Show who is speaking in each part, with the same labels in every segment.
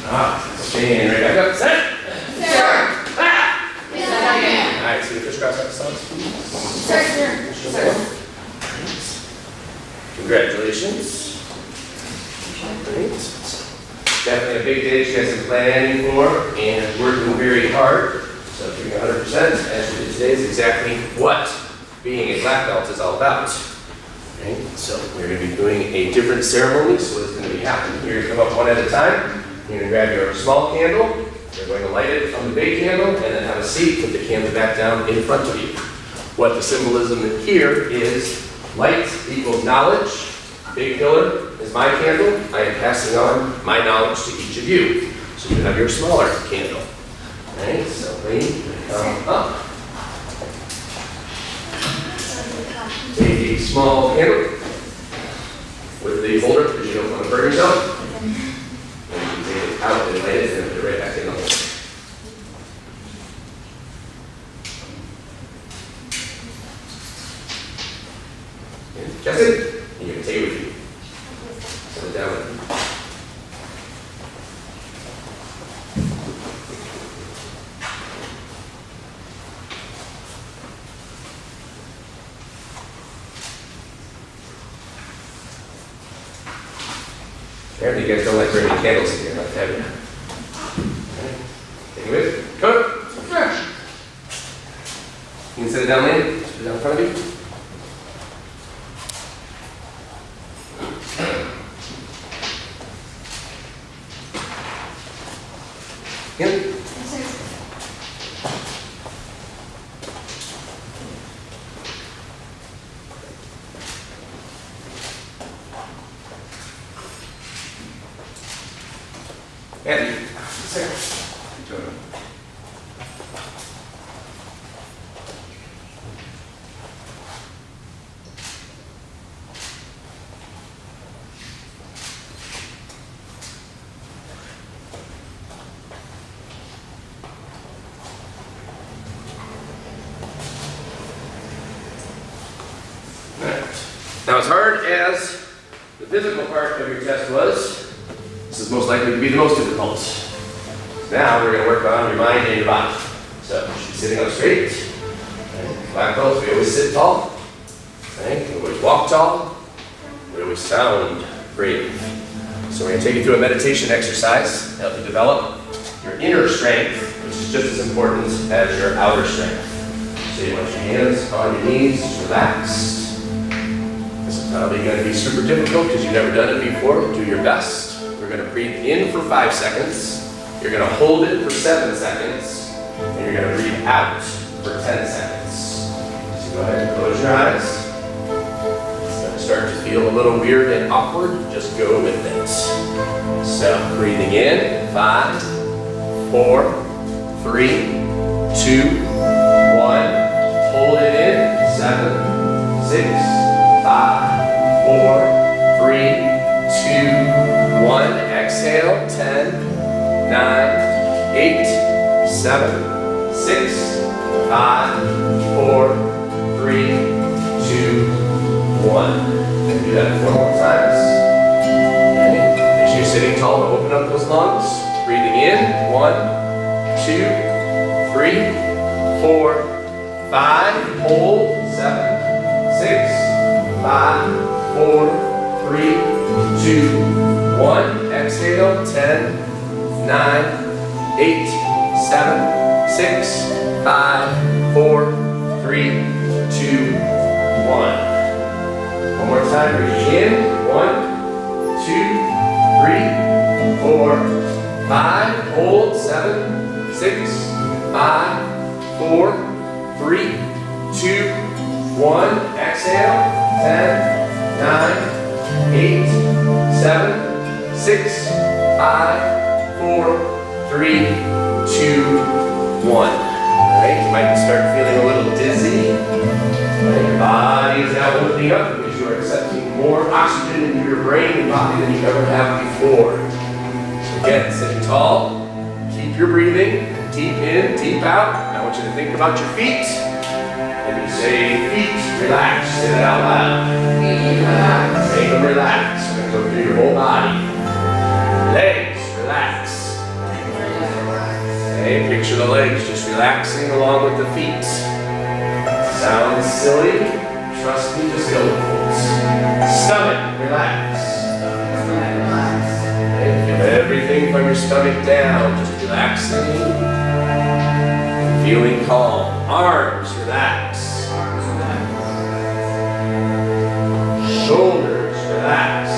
Speaker 1: Stand right back up. Set.
Speaker 2: Sir.
Speaker 1: Ah.
Speaker 2: Yes, I can.
Speaker 1: All right, so the crisscross exercise.
Speaker 2: Sir. Sir.
Speaker 1: Congratulations. Great. Definitely a big day. You guys have been planning for and working very hard. So doing 100% as you did today is exactly what being a black belt is all about. Okay, so we're going to be doing a different ceremony. So what's going to be happening here, you come up one at a time. You're going to grab your small candle. You're going to light it from the big candle and then have a seat, put the candle back down in front of you. What the symbolism here is light equals knowledge. Big pillar is my candle. I am passing on my knowledge to each of you. So you have your smaller candle. All right, so lean, come up. Take a small candle with the holder because you don't want to burn yourself. And you can take it out and light it and put it right back in the holder. That's it. And you can take it with you. Set it down. Apparently you guys don't like burning candles in here, like that. Okay. Take it with you. Come. You can set it down, Lane. Put it down in front of you. Yep. Andy. Sir. Now, as hard as the physical part of your test was, this is most likely to be the most difficult. Now, we're going to work on your mind and your body. So, you should be sitting up straight. Okay. Black belts, we always sit tall. Okay. We always walk tall. We always sound brave. So, we're going to take you through a meditation exercise to help you develop your inner strength, which is just as important as your outer strength. So, you want your hands on your knees, just relaxed. This is probably going to be super difficult because you've never done it before. Do your best. We're going to breathe in for 5 seconds. You're going to hold it for 7 seconds. And you're going to breathe out for 10 seconds. So go ahead and close your eyes. It's going to start to feel a little weird and awkward. Just go with it. So breathing in, 5, 4, 3, 2, 1. Hold it in, 7, 6, 5, 4, 3, 2, 1. Exhale, 10, 9, 8, 7, 6, 5, 4, 3, 2, 1. Do that 4 more times. Okay. Make sure you're sitting tall to open up those lungs. Breathing in, 1, 2, 3, 4, 5. Hold, 7, 6, 5, 4, 3, 2, 1. Exhale, 10, 9, 8, 7, 6, 5, 4, 3, 2, 1. One more time, breathe in, 1, 2, 3, 4, 5. Hold, 7, 6, 5, 4, 3, 2, 1. Exhale, 10, 9, 8, 7, 6, 5, 4, 3, 2, 1. Alright, you might start feeling a little dizzy. Right, your body is now opening up because you are accepting more oxygen into your brain and body than you ever have before. So again, sitting tall, keep your breathing, deep in, deep out. I want you to think about your feet. And you say, feet, relax, say that out loud. Feet, relax. Make them relax. We're going to go through your whole body. Legs, relax. legs just relaxing along with the feet. Sounds silly? Trust me, just go with it. Stomach, relax. Okay, feel everything from your stomach down, just relaxing. Feeling calm. Arms, relax. Shoulders, relax.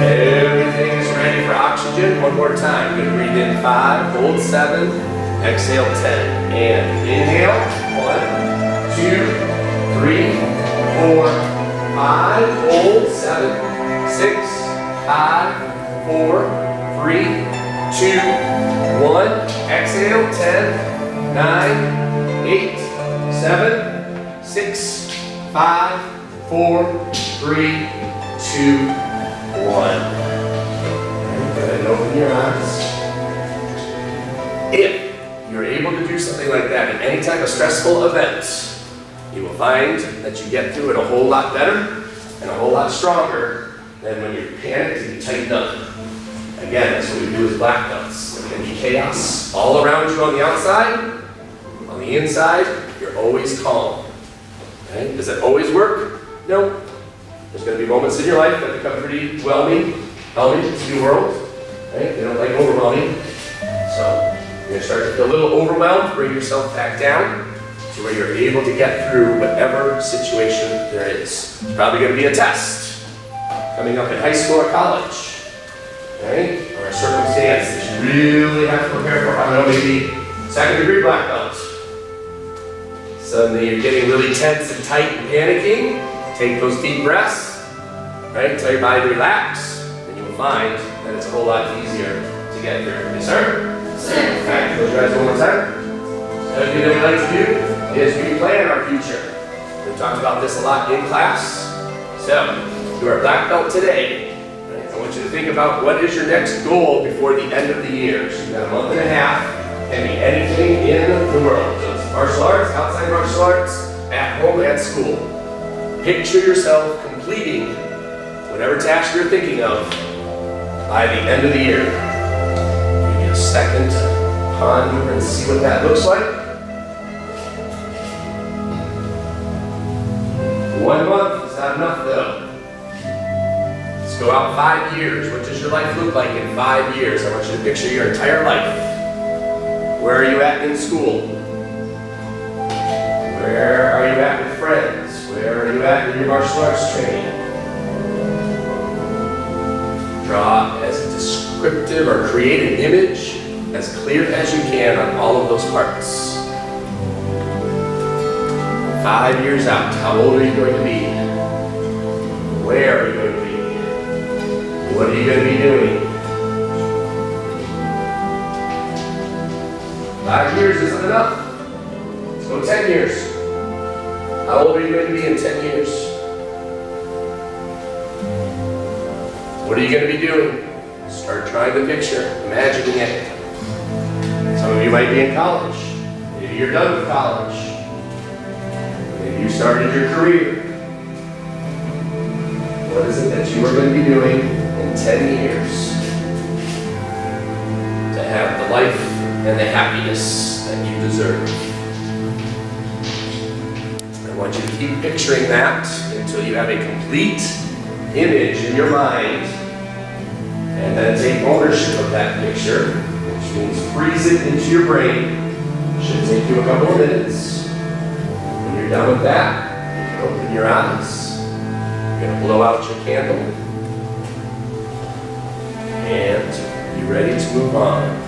Speaker 1: Everything is ready for oxygen. One more time. Good. Breathe in 5, hold 7, exhale 10. And inhale. 1, 2, 3, 4, 5. Hold 7, 6, 5, 4, 3, 2, 1. Exhale 10, 9, 8, 7, 6, 5, 4, 3, 2, 1. Good. And open your eyes. If you're able to do something like that in any type of stressful event, you will find that you get through it a whole lot better and a whole lot stronger than when you're panicked and you tighten up. Again, that's what we do as black belts. There can be chaos all around you on the outside. On the inside, you're always calm. Okay? Does it always work? No. There's going to be moments in your life that become pretty whelming. It's a new world. Right? They don't like overwhelming. So you're going to start to feel a little overwhelmed. Bring yourself back down to where you're able to get through whatever situation there is. It's probably going to be a test coming up in high school or college. Right? Or a circumstance that you really have to prepare for. I don't know, maybe 2nd degree black belt. Suddenly you're getting really tense and tight and panicking. Take those deep breaths, right? Tell your body to relax, and you will find that it's a whole lot easier to get through. Yes, sir?
Speaker 2: Sir.
Speaker 1: Okay, close your eyes one more time. Another thing that we like to do is we plan our future. We've talked about this a lot in class. So, you are a black belt today. Right? I want you to think about what is your next goal before the end of the year. So you've got a month and a half. Can be anything in the world. So it's martial arts, outside martial arts, at home, at school. Picture yourself completing whatever task you're thinking of by the end of the year. Give me a second to ponder and see what that looks like. 1 month is not enough though. Let's go out 5 years. What does your life look like in 5 years? I want you to picture your entire life. Where are you at in school? Where are you at with friends? Where are you at in your martial arts training? Draw as descriptive or create an image as clear as you can on all of those parts. 5 years out, how old are you going to be? Where are you going to be? What are you going to be doing? 5 years isn't enough. Let's go 10 years. How old are you going to be in 10 years? What are you going to be doing? Start trying to picture, imagining it. Some of you might be in college. Maybe you're done with college. Maybe you started your career. What is it that you are going to be doing in 10 years to have the life and the happiness that you deserve? I want you to keep picturing that until you have a complete image in your mind, and then take ownership of that picture, which means freeze it into your brain. It should take you a couple of minutes. When you're done with that, you can open your eyes. You're going to blow out your candle, and be ready to move on.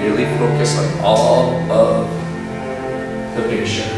Speaker 1: Really focus on all of the picture.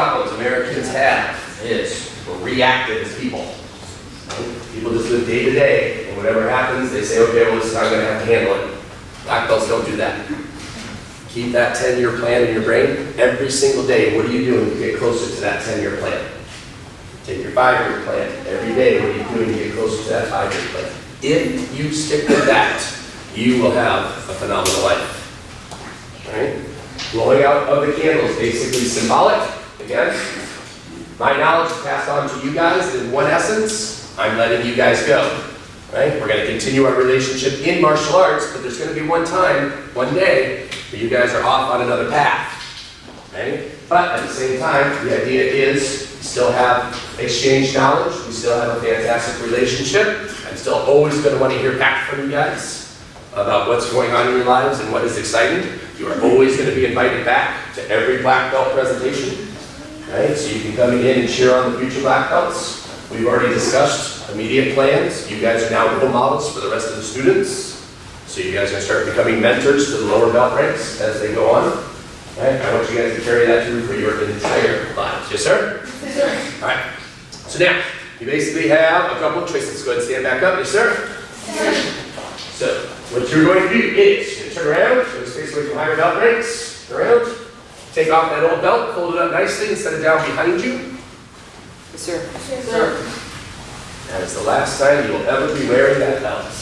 Speaker 1: problems Americans have is we're reactive as people. Right? People just live day to day, and whatever happens, they say, okay, well, this is how I'm going to have to handle it. Black belts don't do that. Keep that 10-year plan in your brain every single day. What are you doing to get closer to that 10-year plan? Take your 5-year plan. Every day, what are you doing to get closer to that 5-year plan? If you stick with that, you will have a phenomenal life. Right? Blowing out of the candles, basically symbolic. Again, my knowledge is passed on to you guys in one essence. I'm letting you guys go. Right? We're going to continue our relationship in martial arts, but there's going to be one time, one day, where you guys are off on another path. Right? But at the same time, the idea is we still have exchanged knowledge, we still have a fantastic relationship. I'm still always going to want to hear back from you guys about what's going on in your lives and what is exciting. You are always going to be invited back to every black belt presentation. Right? So you can come in and cheer on the future black belts. We've already discussed immediate plans. You guys are now role models for the rest of the students. So you guys are going to start becoming mentors to the lower belt ranks as they go on. Right? I want you guys to carry that through for your entire lives. Yes, sir?
Speaker 2: Yes, sir.
Speaker 1: All right. So now, you basically have a couple of choices. Go ahead and stand back up. Yes, sir?
Speaker 2: Yes, sir.
Speaker 1: So, what you're going to do is, you're going to turn around, go space away from higher belt ranks, turn around, take off that old belt, fold it up nicely and set it down behind you.
Speaker 3: Yes, sir.
Speaker 2: Yes, sir.
Speaker 1: That is the last time you will ever be wearing that belt.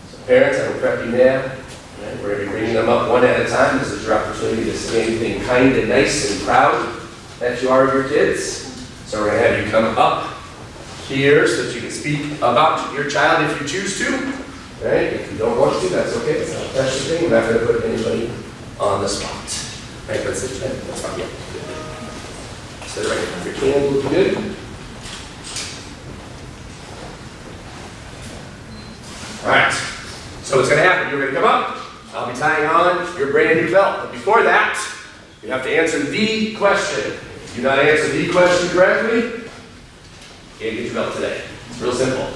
Speaker 1: So parents, I will prep you now. Right, we're going to be bringing them up one at a time. This is your opportunity to say anything kind and nice and proud that you are of your kids. So we're going to have you come up here so that you can speak about your child if you choose to. Right? If you don't want to, that's okay. It's not a pressure thing. We're not going to put anybody on the spot. Right? That's it. That's fine. Yeah. Sit right here. Your candle looking good. All right. So what's going to happen? You're going to come up. I'll be tying on your brand new belt. But before that, you have to answer the question. If you do not answer the question correctly, you can't get your belt today. It's real simple.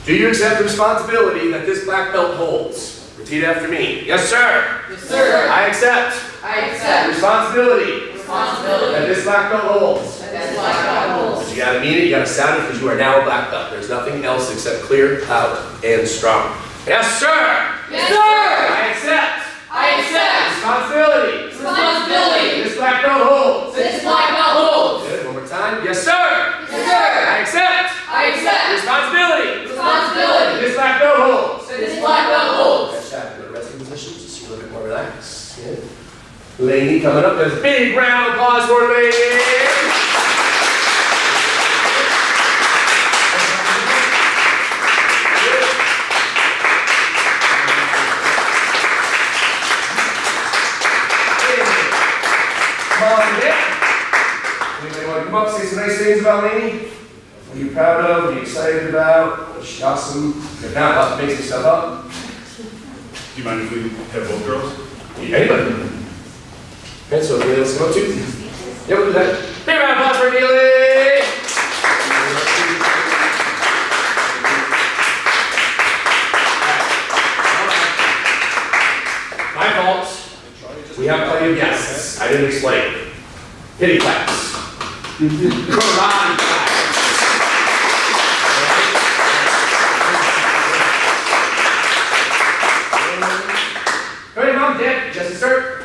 Speaker 1: Do you accept the responsibility that this black belt holds? Repeat after me. Yes, sir.
Speaker 2: Yes, sir.
Speaker 1: I accept
Speaker 2: I
Speaker 1: the
Speaker 2: accept
Speaker 1: responsibility
Speaker 2: responsibility
Speaker 1: that this black belt holds.
Speaker 2: that this black belt holds.
Speaker 1: You gotta mean it, you gotta sound it, because you are now a black belt. There's nothing else except clear, loud, and strong. Yes, sir.
Speaker 2: Yes, sir.
Speaker 1: I accept
Speaker 2: I accept
Speaker 1: responsibility
Speaker 2: responsibility
Speaker 1: this black belt holds.
Speaker 2: this black belt holds.
Speaker 1: Good, one more time. Yes, sir.
Speaker 2: Yes, sir.
Speaker 1: I accept
Speaker 2: I accept
Speaker 1: responsibility
Speaker 2: responsibility
Speaker 1: this black belt holds.
Speaker 2: this black belt holds.
Speaker 1: Catch that. Go to resting position, just so you're a little bit more relaxed. Good. Lainey coming up. There's a big round of applause for Lainey. Anybody want to come up, say some nice things about Lainey? What are you proud of? What are you excited about? Was she awesome? If not, lots of basic stuff up.
Speaker 4: Do you mind if we have both girls?
Speaker 1: Anybody? Okay, so anybody else come up too? Yeah, we'll do that. Big round of applause for Neely! My fault. We have plenty of guests. I didn't explain. Pity claps. Karate claps. Go ahead, Mom, Dad, just start.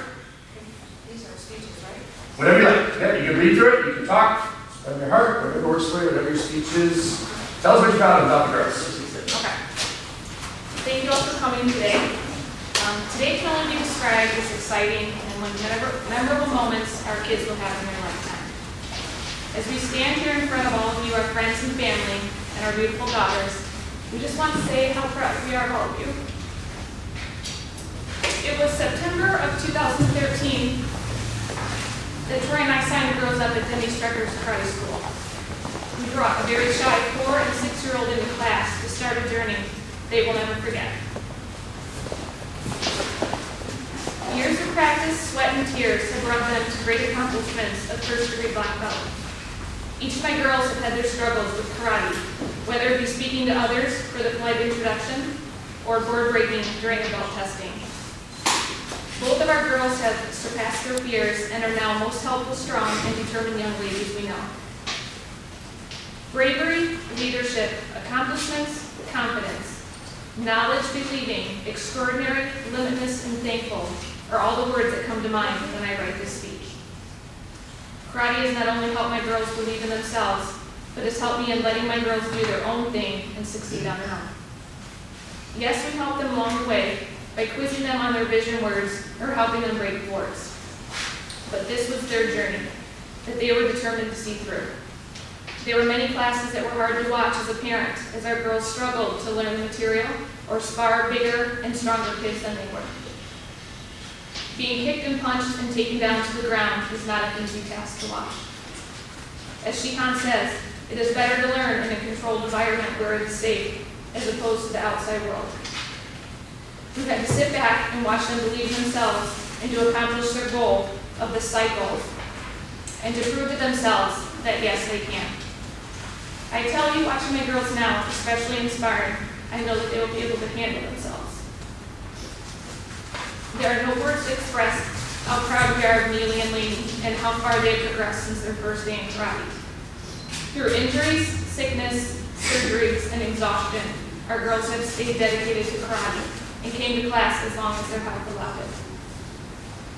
Speaker 2: These are speeches, right?
Speaker 1: Whatever you like. Yeah, you can read through it, you can talk from your heart, whatever works for you, whatever your speech is. Tell us what you found about the girls.
Speaker 5: Okay. Thank you all for coming today. Today can only be described as exciting and one memorable moments our kids will have in their lifetime. As we stand here in front of all of you, our friends and family, and our beautiful daughters, we just want to say how proud we are of all of you. It was September of 2013 that Troy and I signed the girls up at Denny Strecker's karate school. We brought a very shy 4- and 6-year-old into class to start a journey they will never forget. Years of practice, sweat, and tears have brought them to great accomplishments of first-degree black belt. Each of my girls have had their struggles with karate, whether it be speaking to others for the polite introduction, or board-breaking during adult testing. Both of our girls have surpassed their fears and are now most helpful, strong, and determined young ladies we know. Bravery, leadership, accomplishments, confidence, knowledge, believing, extraordinary, limitless, and thankful are all the words that come to mind when I write this speech. Karate has not only helped my girls believe in themselves, but has helped me in letting my girls do their own thing and succeed on their own. Yes, we helped them along the way by quizzing them on their vision words or helping them break boards. But this was their journey that they were determined to see through. There were many classes that were hard to watch as a parent, as our girls struggled to learn the material or spar bigger and stronger kids than they were. Being kicked and punched and taken down to the ground is not an easy task to watch. As Shihan says, it is better to learn in a controlled environment where it is safe, as opposed to the outside world. We had to sit back and watch them believe in themselves and to accomplish their goal of the cycle and to prove to themselves that yes, they can. I tell you, watching my girls now, especially in sparring, I know that they will be able to handle themselves. There are no words to express how proud we are of Neely and Lainey and how far they have progressed since their first day in karate. Through injuries, sickness, surgeries, and exhaustion, our girls have stayed dedicated to karate and came to class as long as their health allowed it.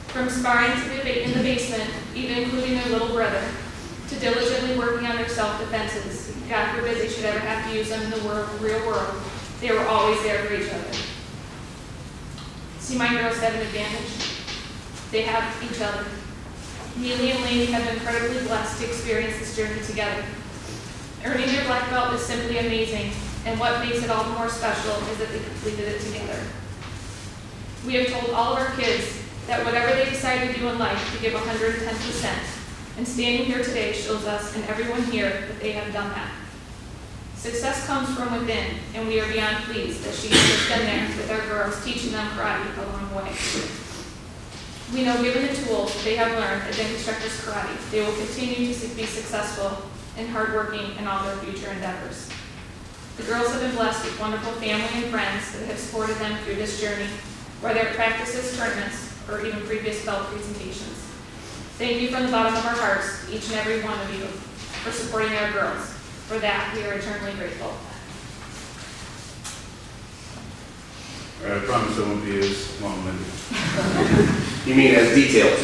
Speaker 5: From sparring in the basement, even including their little brother, to diligently working on their self-defenses, God forbid they should ever have to use them in the real world, they were always there for each other. See, my girls have an advantage. They have each other. Neely and Lainey have been incredibly blessed to experience this journey together. Earning their black belt is simply amazing, and what makes it all the more special is that they completed it together. We have told all of our kids that whatever they decide to do in life, to give 110%, and standing here today shows us and everyone here that they have done that. Success comes from within, and we are beyond pleased that she has been there with our girls, teaching them karate along the way. We know given the tools they have learned at Denny Strecker's Karate, they will continue to be successful and hardworking in all their future endeavors. The girls have been blessed with wonderful family and friends that have supported them through this journey, whether at practices, tournaments, or even previous belt presentations. Thank you from the bottom of our hearts, each and every one of you, for supporting our girls. For that, we are eternally grateful.
Speaker 4: All right, I promise I won't be as long-winded.
Speaker 1: You mean as detailed?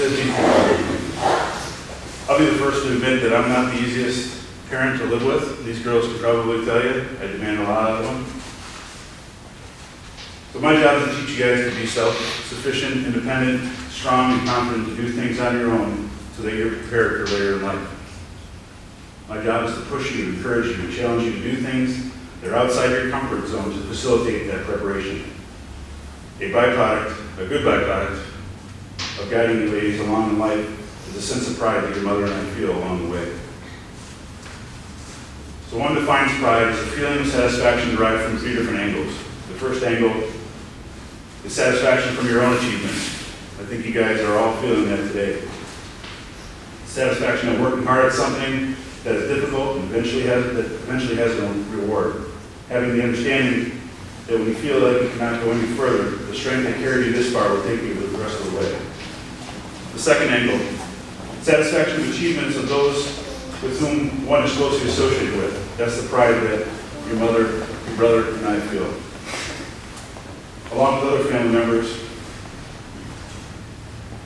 Speaker 4: I'll be the first to admit that I'm not the easiest parent to live with. These girls can probably tell you. I demand a lot of them. So my job is to teach you guys to be self-sufficient, independent, strong, and confident to do things on your own so that you're prepared for later in life. My job is to push you, encourage you, and challenge you to do things that are outside your comfort zone to facilitate that preparation. A good byproduct of guiding you ladies along in life is a sense of pride that your mother and I feel along the way. So one defines pride as a feeling of satisfaction derived from three different angles. The first angle is satisfaction from your own achievements. I think you guys are all feeling that today. Satisfaction of working hard at something that is difficult and eventually has no reward. Having the understanding that when you feel like you cannot go any further, the strength that carried you this far will take you the rest of the way. The second angle, satisfaction of achievements of those with whom one is closely associated with. That's the pride that your mother, your brother, and I feel. Along with other family members,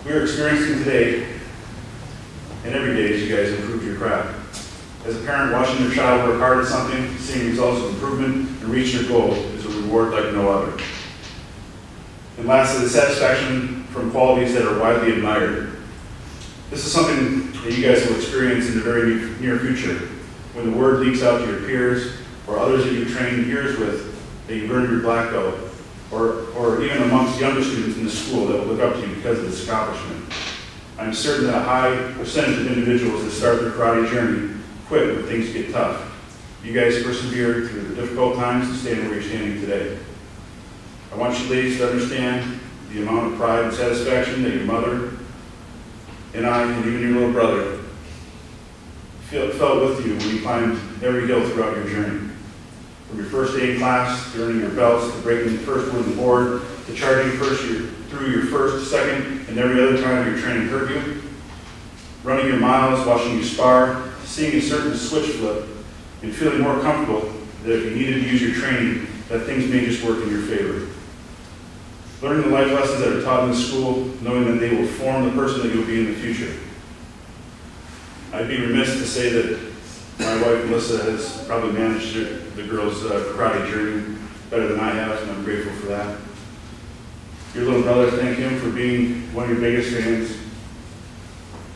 Speaker 4: we are experiencing today and every day as you guys improve your craft. As a parent, watching your child work hard at something, seeing results of improvement, and reach their goal is a reward like no other. And lastly, the satisfaction from qualities that are widely admired. This is something that you guys will experience in the very near future, when the word leaks out to your peers or others that you've trained years with, that you've earned your black belt, or even amongst younger students in the school that will look up to you because of this accomplishment. I'm certain that a high percentage of individuals that start their karate journey quit when things get tough. You guys persevered through the difficult times to stand where you're standing today. I want you ladies to understand the amount of pride and satisfaction that your mother and I, and even your little brother, felt with you when you climbed every hill throughout your journey. From your first day in class, to earning your belts, to breaking the first wooden board, to charging through your first, second, and every other time your training hurt you. Running your miles, watching you spar, seeing a certain switch flip, and feeling more comfortable that if you needed to use your training, that things may just work in your favor. Learning the life lessons that are taught in the school, knowing that they will form the person that you'll be in the future. I'd be remiss to say that my wife, Melissa, has probably managed the girls' karate journey better than I have, and I'm grateful for that. Your little brother, thank him for being one of your biggest fans.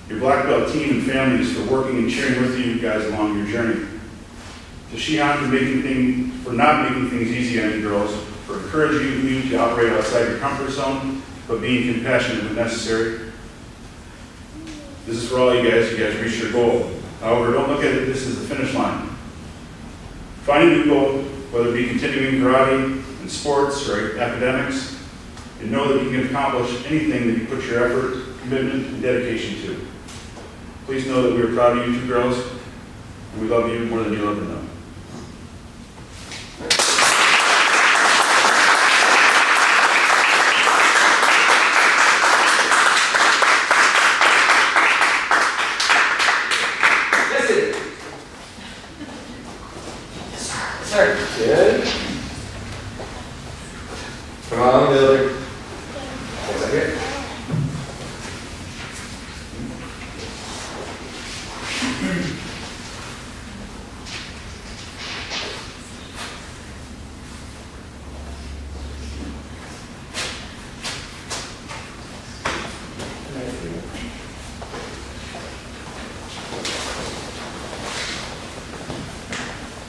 Speaker 4: Your black belt team and families for working and cheering with you guys along your journey. To Shihan for not making things easy on you girls, for encouraging you to operate outside your comfort zone, but being compassionate when necessary. This is for all you guys reached your goal. However, don't look at this as the finish line. Find a new goal, whether it be continuing karate, in sports, or academics, and know that you can accomplish anything that you put your effort, commitment, and dedication to. Please know that we are proud of you two girls, and we love you more than you'll ever know.
Speaker 1: Good. Come on, the other. One second.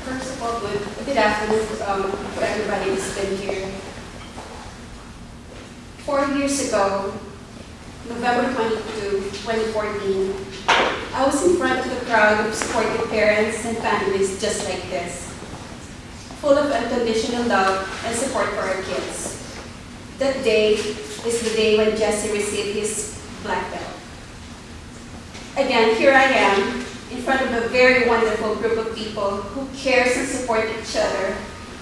Speaker 2: First of all, good afternoon for everybody who's been here. 4 years ago, November 22, 2014, I was in front of the crowd of supportive parents and families just like this, full of unconditional love and support for our kids. That day is the day when Jesse received his black belt. Again, here I am, in front of a very wonderful group of people who cares and support each other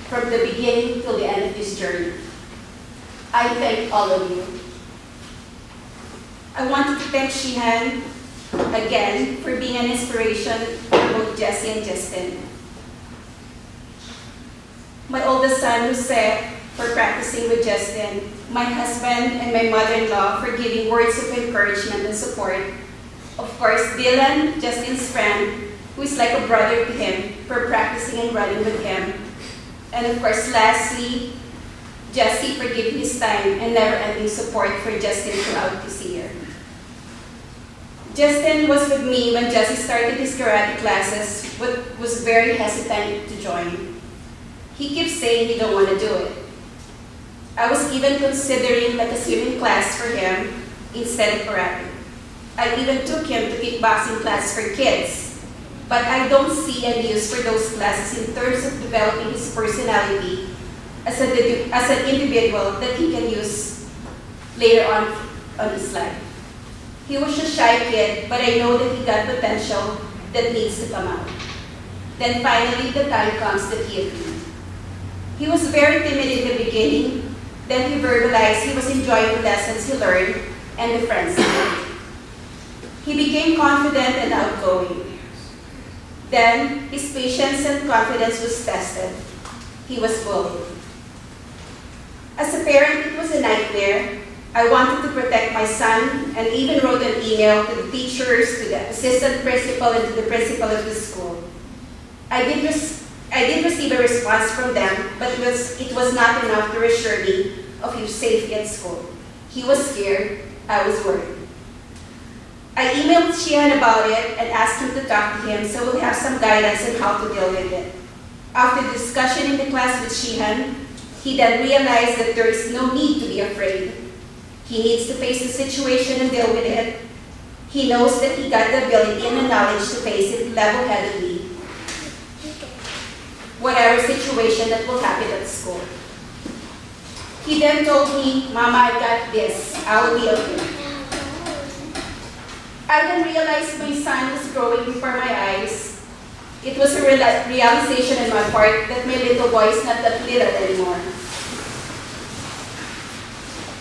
Speaker 2: from the beginning till the end of this journey. I thank all of you. I wanted to thank Shihan again for being an inspiration for both Jesse and Justin. My oldest son, Jose, for practicing with Justin, my husband and my mother-in-law for giving words of encouragement and support. Of course, Dylan, Justin's friend, who is like a brother to him, for practicing and running with him. And of course, lastly, Jesse for giving his time and never-ending support for Justin throughout this year. Justin was with me when Jesse started his karate classes, but was very hesitant to join. He keeps saying he don't want to do it. I was even considering like a swimming class for him instead of karate. I even took him to kickboxing class for kids, but I don't see any use for those classes in terms of developing his personality as an individual that he can use later on his life. He was a shy kid, but I know that he got potential that needs to come out. Then finally, the time comes that he agreed. He was very timid in the beginning, then he verbalized he was enjoying the lessons he learned and the friends he made. He became confident and outgoing. Then, his patience and confidence was tested. He was bullied. As a parent, it was a nightmare. I wanted to protect my son and even wrote an email to the teachers, to the assistant principal, and to the principal of the school. I did receive a response from them, but it was not enough to reassure me of his safety at school. He was scared. I was worried. I emailed Shihan about it and asked him to talk to him so we'll have some guidance on how to deal with it. After the discussion in the class with Shihan, he then realized that there is no need to be afraid. He needs to face the situation and deal with it. He knows that he got the ability and the knowledge to face it level-headedly, whatever situation that will happen at school. He then told me, "Mama, I got this. I will be okay." I then realized my son was growing before my eyes. It was a realization in my part that my little boy is not that little anymore.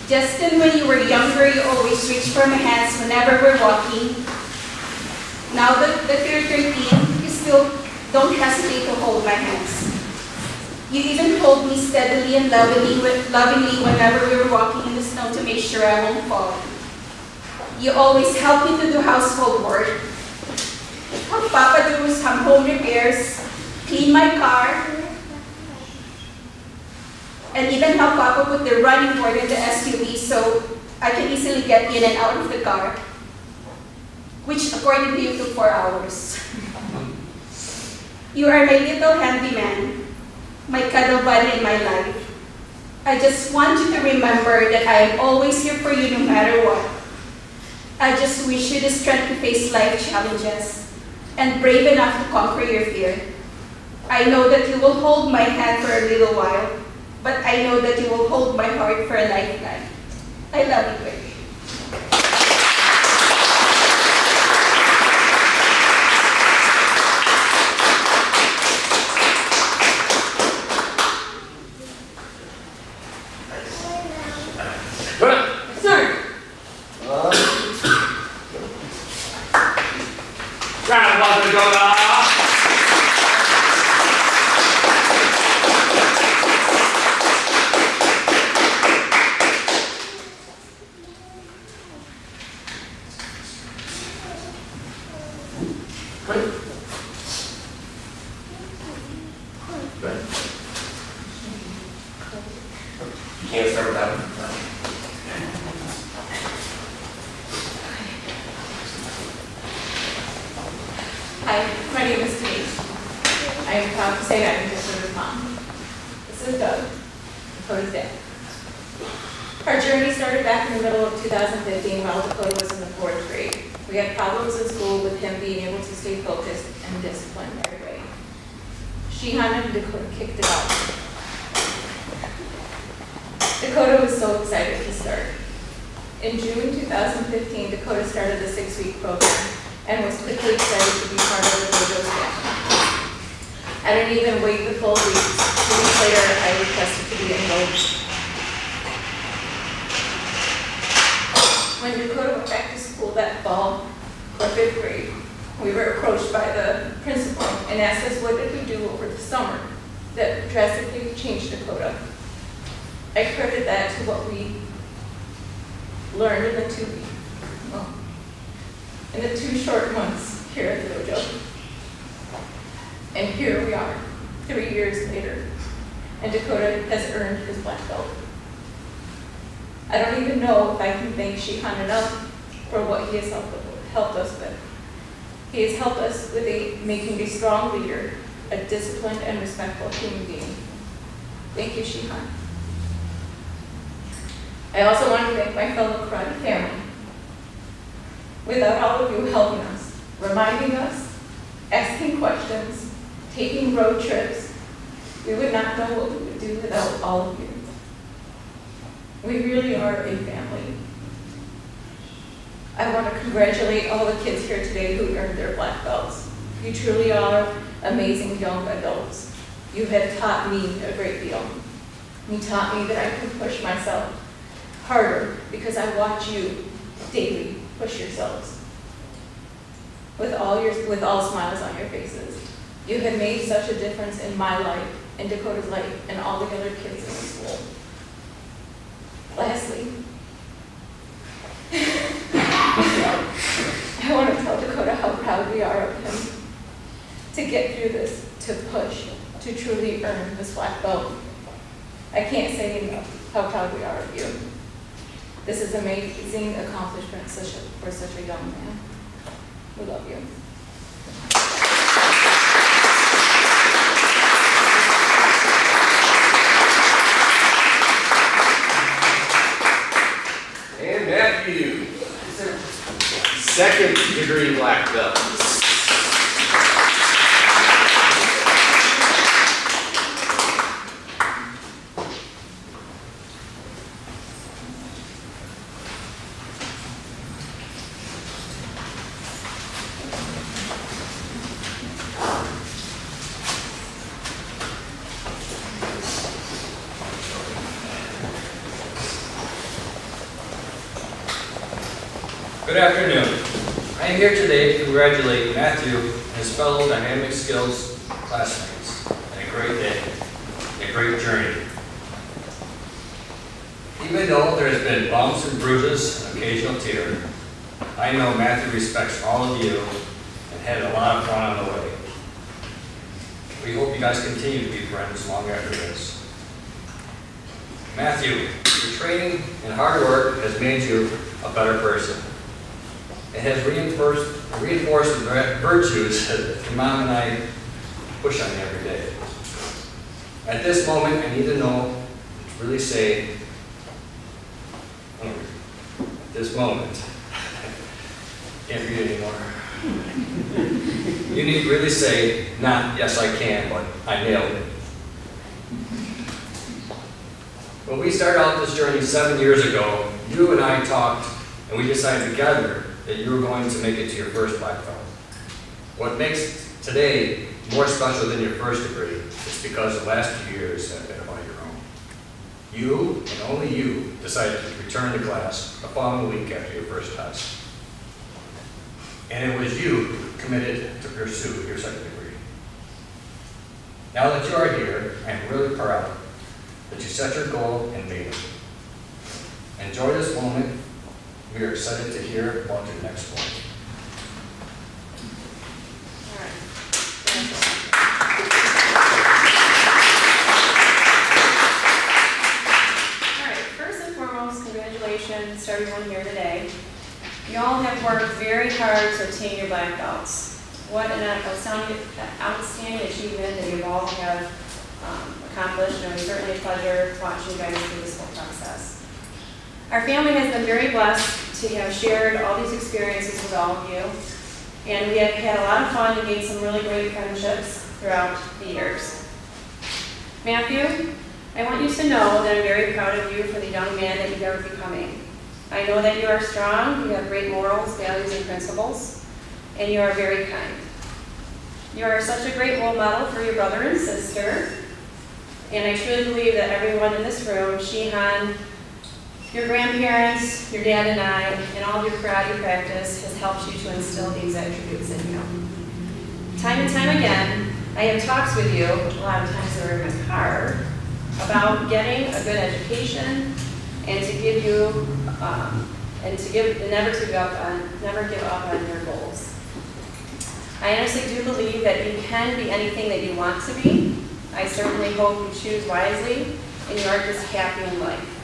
Speaker 2: Justin, when you were younger, you always reach for my hands whenever we're walking. Now that you're 13, you still don't hesitate to hold my hands. You even hold me steadily and lovingly whenever we were walking in the snow to make sure I won't fall. You always help me to do household work. Help Papa do some home repairs, clean my car, and even help Papa put the running board in the SUV so I can easily get in and out of the car, which according to you took 4 hours. You are my little handyman, my cuddle buddy in my life. I just want you to remember that I am always here for you no matter what. I just wish you the strength to face life challenges and brave enough to conquer your fear. I know that you will hold my hand for a little while, but I know that you will hold my heart for a lifetime. I love you, baby.
Speaker 1: Can't start without it.
Speaker 5: Hi, my name is Denise. I am proud to say I am Dakota's mom. This is Doug, Dakota's dad. Our journey started back in the middle of 2015 while Dakota was in the 4th grade. We had problems in school with him being able to stay focused and disciplined right away. Shehan and Dakota kicked it out. Dakota was so excited to start. In June 2015, Dakota started the 6-week program and was quickly excited to be part of the dojo staff. I didn't even wait the full week. 2 weeks later, I requested to be enrolled. When Dakota went back to school that fall for 5th grade, we were approached by the principal and asked us what did we do over the summer that drastically changed Dakota. I credit that to what we learned in the 2 short months here at the dojo. And here we are, 3 years later, and Dakota has earned his black belt. I don't even know if I can thank Shehan enough for what he has helped us with. He has helped us with making a strong leader, a disciplined and respectful human being. Thank you, Shehan. I also want to thank my fellow karate family. Without all of you helping us, reminding us, asking questions, taking road trips, we would not know what we would do without all of you. We really are a family. I want to congratulate all the kids here today who earned their black belts. You truly are amazing young adults. You have taught me a great deal. You taught me that I can push myself harder because I watch you daily push yourselves. With all smiles on your faces. You have made such a difference in my life, in Dakota's life, and all the other kids in the school. Lastly, I want to tell Dakota how proud we are of him to get through this, to push, to truly earn this black belt. I can't say enough how proud we are of you. This is an amazing accomplishment for such a young man. We love you.
Speaker 1: And Matthew, 2nd degree black belt.
Speaker 3: Good afternoon. I am here today to congratulate Matthew and his fellow Dynamic Skillz classmates on a great day, and a great journey. Even though there's been bumps and bruises and occasional tear, I know Matthew respects all of you and had a lot of fun on the way. We hope you guys continue to be friends long after this. Matthew, your training and hard work has made you a better person. It has reinforced the virtues that your mom and I push on you every day. At this moment, I need to know, to really say, at this moment, can't read anymore. You need to really say, not yes I can, but I nailed it. When we started out this journey 7 years ago, you and I talked and we decided together that you were going to make it to your first black belt. What makes today more special than your first degree is because the last 2 years have been about your own. You, and only you, decided to return to class the following week after your first test. And it was you who committed to pursue your second degree. Now that you are here, I am really proud that you set your goal and made it. Enjoy this moment. We are excited to hear about your next one.
Speaker 6: All right, first and foremost, congratulations to everyone here today. You all have worked very hard to obtain your black belts. What an outstanding achievement that you all have accomplished, and it was certainly a pleasure watching you guys through this whole process. Our family has been very blessed to have shared all these experiences with all of you, and we have had a lot of fun and made some really great friendships throughout the years. Matthew, I want you to know that I'm very proud of you for the young man that you are becoming. I know that you are strong, you have great morals, values, and principles, and you are very kind. You are such a great role model for your brother and sister, and I truly believe that everyone in this room, Shehan, your grandparents, your dad and I, and all of your karate practice has helped you to instill these attributes in you. Time and time again, I have talks with you, a lot of times they're in my car, about getting a good education and to give you, and never give up on your goals. I honestly do believe that you can be anything that you want to be. I certainly hope you choose wisely and you aren't just happy in life.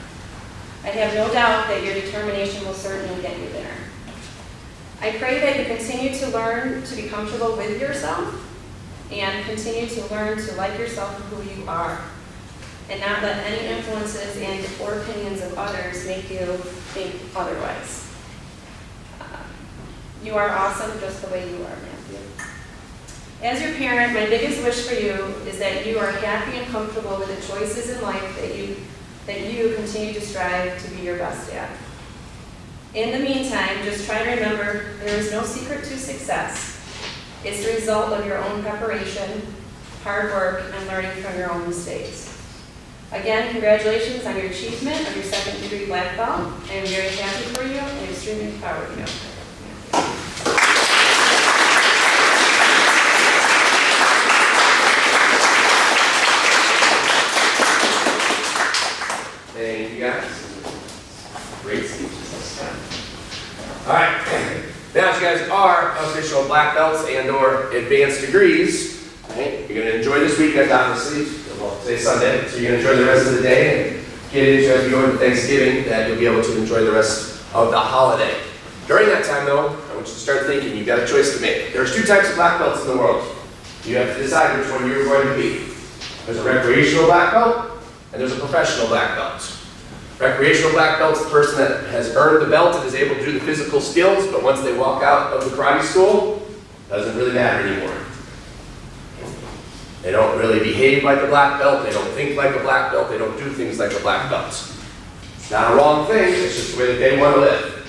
Speaker 6: I have no doubt that your determination will certainly get you there. I pray that you continue to learn to be comfortable with yourself and continue to learn to like yourself for who you are and not let any influences and or opinions of others make you think otherwise. You are awesome just the way you are, Matthew. As your parent, my biggest wish for you is that you are happy and comfortable with the choices in life that you continue to strive to be your best at. In the meantime, just try to remember there is no secret to success. It's the result of your own preparation, hard work, and learning from your own mistakes. Again, congratulations on your achievement of your second degree black belt. I am very happy for you and extremely proud of you.
Speaker 1: Thank you guys. Great speeches. All right. Now that you guys are official black belts and or advanced degrees, right, you're going to enjoy this weekend, obviously. Well, today's Sunday, so you're going to enjoy the rest of the day and get into, as we go into Thanksgiving, that you'll be able to enjoy the rest of the holiday. During that time, though, I want you to start thinking you've got a choice to make. There's two types of black belts in the world. You have to decide which one you're going to be. There's a recreational black belt, and there's a professional black belt. Recreational black belt is the person that has earned the belt and is able to do the physical skills, but once they walk out of the karate school, it doesn't really matter anymore. They don't really behave like a black belt, they don't think like a black belt, they don't do things like a black belt. It's not a wrong thing, it's just the way that they want to live.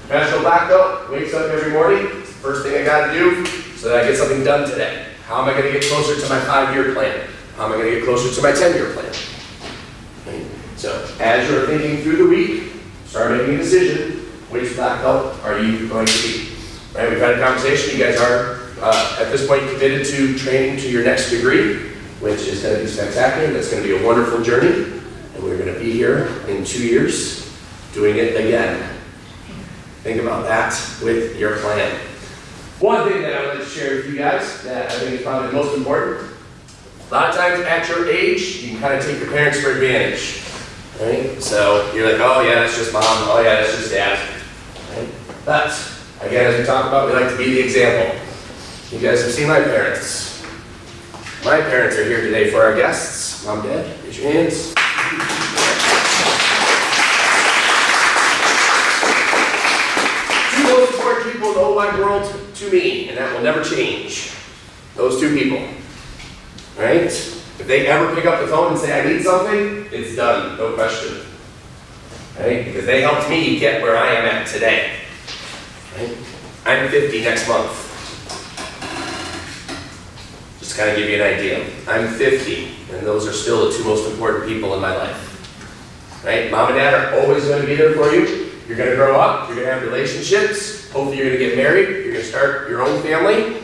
Speaker 1: Professional black belt wakes up every morning, it's the first thing I got to do so that I get something done today. How am I going to get closer to my 5-year plan? How am I going to get closer to my 10-year plan? Okay. So, as you're thinking through the week, start making a decision. which black belt are you going to be? Right, we've had a conversation. You guys are, at this point, committed to training to your next degree, which is going to be spectacular. That's going to be a wonderful journey. And we're going to be here in 2 years doing it again. Think about that with your plan. One thing that I would like to share with you guys that I think is probably the most important. A lot of times at your age, you can kind of take your parents for advantage. Right? So you're like, oh yeah, that's just mom. Oh yeah, that's just dad. Right? But again, as we talk about, we like to be the example. You guys have seen my parents. My parents are here today for our guests. Mom, Dad, raise your hands. Two most important people in the whole wide world to me, and that will never change. Those two people. Right? If they ever pick up the phone and say, I need something, it's done, no question. Right? Because they helped me get where I am at today. Right? I'm 50 next month. Just to kind of give you an idea. I'm 50, and those are still the two most important people in my life. Right? Mom and Dad are always going to be there for you. You're going to grow up, you're going to have relationships, hopefully you're going to get married, you're going to start your own family.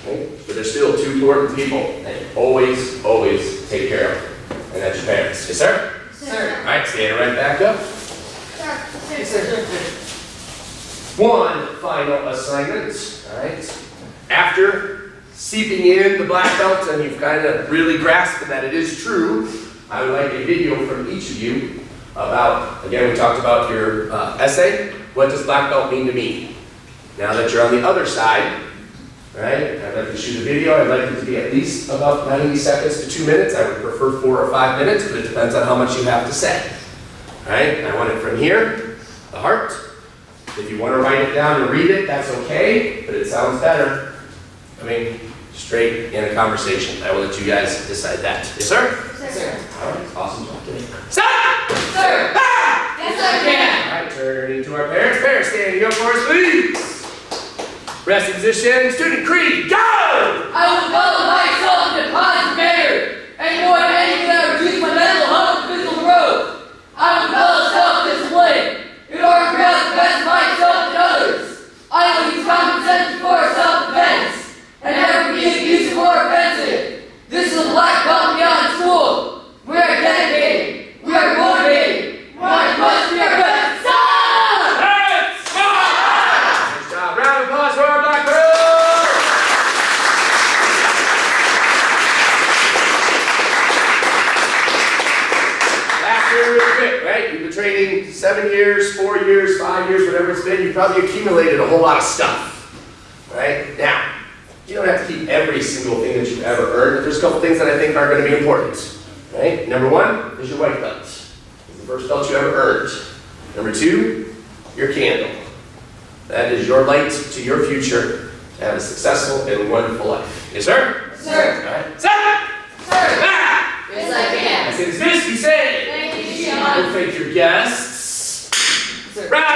Speaker 1: Right? But there's still two important people that you always, always take care of. And that's your parents. Yes, sir?
Speaker 6: Sir.
Speaker 1: All right, stand right back up.
Speaker 6: Sir. Sir.
Speaker 1: One final assignment. All right. After seeping in the black belt and you've kind of really grasped that it is true, I would like a video from each of you about, again, we talked about your essay. What does black belt mean to me? Now that you're on the other side, right? I'd like to shoot a video. I'd like it to be at least about 90 seconds to 2 minutes. I would prefer 4 or 5 minutes, but it depends on how much you have to say. All right? I want it from here, the heart. If you want to write it down and read it, that's okay, but it sounds better. I mean, straight in a conversation. I will let you guys decide that. Yes, sir?
Speaker 6: Sir.
Speaker 1: All right, awesome job today. Stop!
Speaker 6: Sir.
Speaker 1: Ah!
Speaker 6: Yes, I can.
Speaker 1: All right, turning to our parents. Parents, standing up for us, please. Resting position, student creed, go!
Speaker 7: I will follow myself in a positive manner, and more than anything that would reduce my mental health and physical growth. I will develop self-discipline in order to create the best of myself and others. I will use common sense for self-defense, and never be abusive or offensive. This is a black belt beyond school. We are dedicated. We are motivated. We must be our best. Stop!
Speaker 1: Nice job. Round of applause for our black belt. After real quick, right? You've been training 7 years, 4 years, 5 years, whatever it's been. You've probably accumulated a whole lot of stuff. Right? Now, you don't have to keep every single thing that you've ever earned, but there's a couple things that I think are going to be important. Right? Number one is your white belt. It's the first belt you ever earned. Number two, your candle. That is your light to your future to have a successful and wonderful life. Yes, sir?
Speaker 7: Sir.
Speaker 1: All right. Stop!
Speaker 7: Sir.
Speaker 1: Ah!
Speaker 7: Yes, I can.
Speaker 1: I say this, you say.
Speaker 7: Thank you,
Speaker 1: We'll
Speaker 7: Sean.
Speaker 1: thank your guests.
Speaker 7: Sir.
Speaker 1: Round